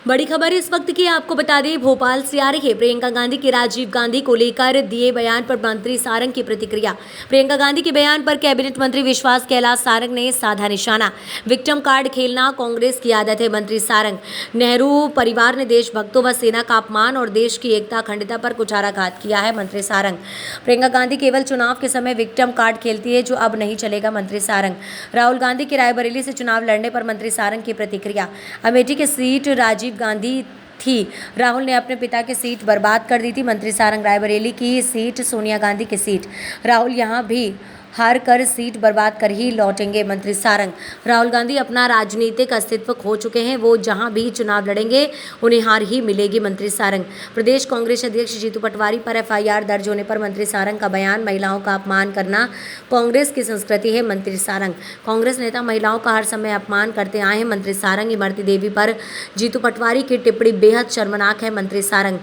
बड़ी खबर इस वक्त की आपको बता दें, भोपाल से आ रही है। प्रियंका गांधी के राजीव गांधी को लेकर दिए बयान पर मंत्री सारंग की प्रतिक्रिया। प्रियंका गांधी के बयान पर कैबिनेट मंत्री विश्वास कैलाश सारंग ने साधा निशाना। विक्टिम कार्ड खेलना कांग्रेस की आदत है, मंत्री सारंग। नेहरू परिवार ने देशभक्तों व सेना का अपमान और देश की एकता अखंडता पर कुठाराघात किया है, मंत्री सारंग। प्रियंका गांधी केवल चुनाव के समय विक्टिम कार्ड खेलती है, जो अब नहीं चलेगा, मंत्री सारंग। राहुल गांधी की रायबरेली से चुनाव लड़ने पर मंत्री सारंग की प्रतिक्रिया। अमेठी की सीट राजीव गांधी थी, राहुल ने अपने पिता की सीट बर्बाद कर दी थी, मंत्री सारंग। रायबरेली की सीट सोनिया गांधी की सीट, राहुल यहां भी हार कर सीट बर्बाद कर ही लौटेंगे, मंत्री सारंग। राहुल गांधी अपना राजनीतिक अस्तित्व खो चुके हैं, वो जहां भी चुनाव लड़ेंगे उन्हें हार ही मिलेगी, मंत्री सारंग। प्रदेश कांग्रेस अध्यक्ष जीतू पटवारी पर एफआईआर दर्ज होने पर मंत्री सारंग का बयान। महिलाओं का अपमान करना कांग्रेस की संस्कृति है, मंत्री सारंग। कांग्रेस नेता महिलाओं का हर समय अपमान करते आए हैं, मंत्री सारंग। इमरती देवी पर जीतू पटवारी की टिप्पणी बेहद शर्मनाक है, मंत्री सारंग।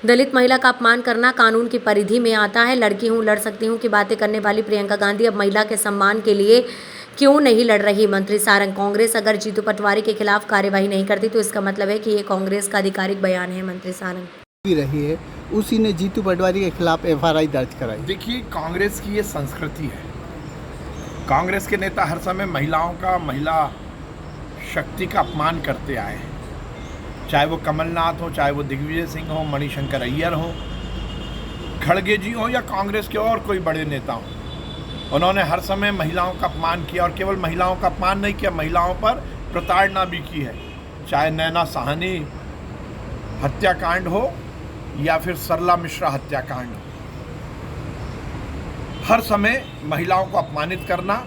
दलित महिला का अपमान करना कानून की परिधि में आता है। लड़की हूं, लड़ सकती हूं की बातें करने वाली प्रियंका गांधी अब महिला के सम्मान के लिए क्यों नहीं लड़ रही, मंत्री सारंग। कांग्रेस अगर जीतू पटवारी के खिलाफ कार्यवाही नहीं करती तो इसका मतलब है कि ये कांग्रेस का आधिकारिक बयान है, मंत्री सारंग। रही है, उसी ने जीतू पटवारी के खिलाफ एफआईआर दर्ज कराई। देखिए, कांग्रेस की ये संस्कृति है। कांग्रेस के नेता हर समय महिलाओं का, महिला शक्ति का अपमान करते आए हैं, चाहे वो कमलनाथ हो, चाहे वो दिग्विजय सिंह हो, मणिशंकर अय्यर हो, खड़गे जी हो या कांग्रेस के और कोई बड़े नेता हो। उन्होंने हर समय महिलाओं का अपमान किया, और केवल महिलाओं का अपमान नहीं किया, महिलाओं पर प्रताड़ना भी की है। चाहे नैना साहनी हत्याकांड हो या फिर सरला मिश्रा हत्याकांड हो, हर समय महिलाओं को अपमानित करना,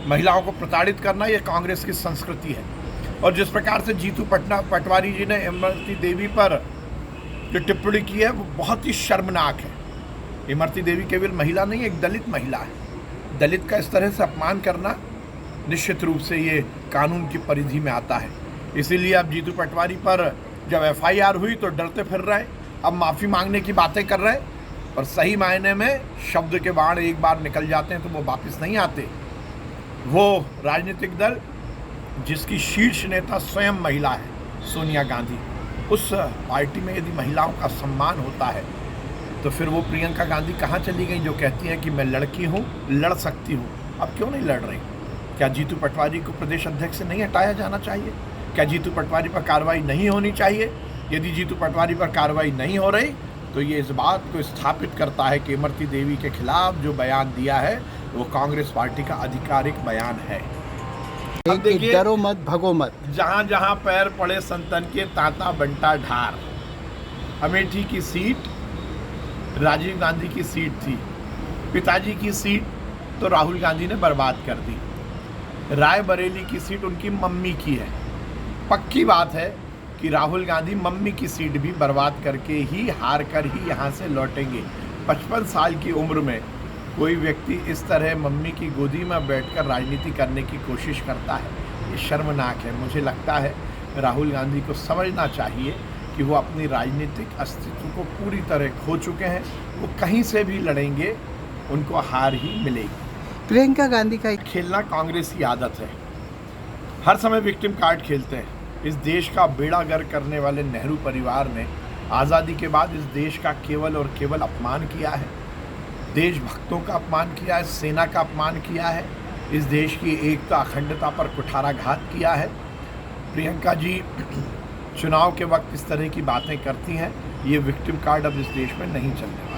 महिलाओं को प्रताड़ित करना, ये कांग्रेस की संस्कृति है। और जिस प्रकार से जीतू पटवारी जी ने इमरती देवी पर जो टिप्पणी की है, वो बहुत ही शर्मनाक है। इमरती देवी केवल महिला नहीं, एक दलित महिला है। दलित का इस तरह से अपमान करना निश्चित रूप से ये कानून की परिधि में आता है। इसीलिए अब जीतू पटवारी पर जब एफआईआर हुई तो डरते फिर रहे, अब माफ़ी मांगने की बातें कर रहे, और सही मायने में शब्द के बाण एक बार निकल जाते हैं तो वो वापस नहीं आते। वो राजनीतिक दल जिसकी शीर्ष नेता स्वयं महिला है, सोनिया गांधी, उस पार्टी में यदि महिलाओं का सम्मान होता है तो फिर वो प्रियंका गांधी कहाँ चली गई जो कहती हैं कि मैं लड़की हूँ, लड़ सकती हूँ। अब क्यों नहीं लड़ रही? क्या जीतू पटवारी को प्रदेश अध्यक्ष से नहीं हटाया जाना चाहिए? क्या जीतू पटवारी पर कार्रवाई नहीं होनी चाहिए? यदि जीतू पटवारी पर कार्रवाई नहीं हो रही तो ये इस बात को स्थापित करता है कि इमरती देवी के खिलाफ जो बयान दिया है वो कांग्रेस पार्टी का आधिकारिक बयान है। अब देखिए, डरो मत भगो मत, जहाँ जहाँ पैर पड़े संतन के ताता बंटा ढार। अमेठी की सीट राजीव गांधी की सीट थी, पिताजी की सीट तो राहुल गांधी ने बर्बाद कर दी। रायबरेली की सीट उनकी मम्मी की है। पक्की बात है कि राहुल गांधी मम्मी की सीट भी बर्बाद करके ही, हार कर ही यहाँ से लौटेंगे। 55 साल की उम्र में कोई व्यक्ति इस तरह मम्मी की गोदी में बैठकर राजनीति करने की कोशिश करता है, ये शर्मनाक है। मुझे लगता है राहुल गांधी को समझना चाहिए कि वो अपनी राजनीतिक अस्तित्व को पूरी तरह खो चुके हैं। वो कहीं से भी लड़ेंगे, उनको हार ही मिलेगी। प्रियंका गांधी का खेलना कांग्रेस की आदत है, हर समय विक्टिम कार्ड खेलते हैं। इस देश का बेड़ा गर्क करने वाले नेहरू परिवार ने आज़ादी के बाद इस देश का केवल और केवल अपमान किया है, देशभक्तों का अपमान किया है, सेना का अपमान किया है, इस देश की एकता अखंडता पर कुठाराघात किया है। प्रियंका जी चुनाव के वक्त इस तरह की बातें करती हैं, ये विक्टिम कार्ड अब इस देश में नहीं चलने वाला।